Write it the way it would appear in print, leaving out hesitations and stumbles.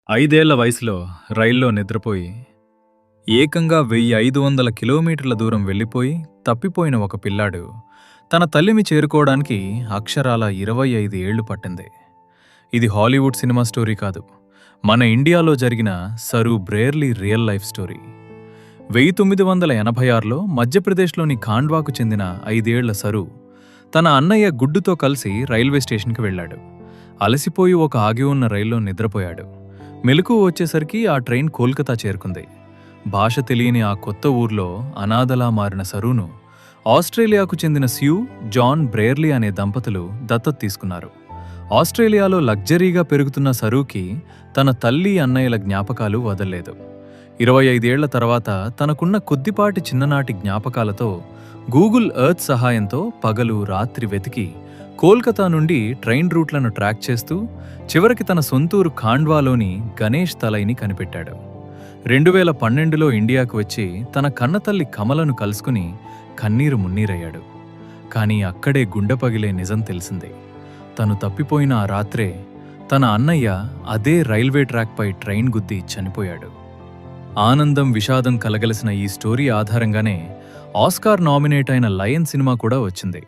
5 ఏళ్ల వయసులో రైల్లో నిద్రపోయి, ఏకంగా 1500 కిలోమీటర్ల దూరం వెళ్ళిపోయి, తప్పిపోయిన ఒక పిల్లాడు తన తల్లిని చేరుకోవడానికి అక్షరాల 25 ఏళ్లు పట్టింది. ఇది హాలీవుడ్ సినిమా స్టోరీ కాదు. మన ఇండియాలో జరిగిన సరు బ్రేర్లీ రియల్ లైఫ్ స్టోరీ. 1986లో మధ్యప్రదేశ్లోని ఖాండ్వాకు చెందిన 5 ఏళ్ల సరు తన అన్నయ్య గుడ్డుతో కలిసి రైల్వే స్టేషన్కి వెళ్ళాడు. అలసిపోయి ఒక ఆగి ఉన్న రైల్లో నిద్రపోయాడు. మెలకువ వచ్చేసరికి ఆ ట్రైన్ కోల్కతా చేరుకుంది. భాష తెలియని ఆ కొత్త ఊర్లో అనాథలా మారిన సరూను ఆస్ట్రేలియాకు చెందిన స్యూ, జాన్ బ్రేర్లీ అనే దంపతులు దత్తత తీసుకున్నారు. ఆస్ట్రేలియాలో లగ్జరీగా పెరుగుతున్న సరూకి తన తల్లి, అన్నయ్యల జ్ఞాపకాలు వదల్లేదు. 25 ఏళ్ల తర్వాత తనకున్న కొద్దిపాటి చిన్ననాటి జ్ఞాపకాలతో గూగుల్ ఎర్త్ సహాయంతో పగలు రాత్రి వెతికి కోల్కతా నుండి ట్రైన్ రూట్లను ట్రాక్ చేస్తూ చివరికి తన సొంతూరు ఖాండ్వాలోని గణేష్ తలైని కనిపెట్టాడు. 2012లో ఇండియాకు వచ్చి తన కన్నతల్లి కమలను కలుసుకుని కన్నీరు మున్నీరయ్యాడు. కానీ అక్కడే గుండె పగిలే నిజం తెలిసింది. తను తప్పిపోయిన ఆ రాత్రే తన అన్నయ్య అదే రైల్వే ట్రాక్పై ట్రైన్ గుద్ది చనిపోయాడు. ఆనందం, విషాదం కలగలిసిన ఈ స్టోరీ ఆధారంగానే ఆస్కార్ నామినేట్ అయిన లయన్ సినిమా కూడా వచ్చింది.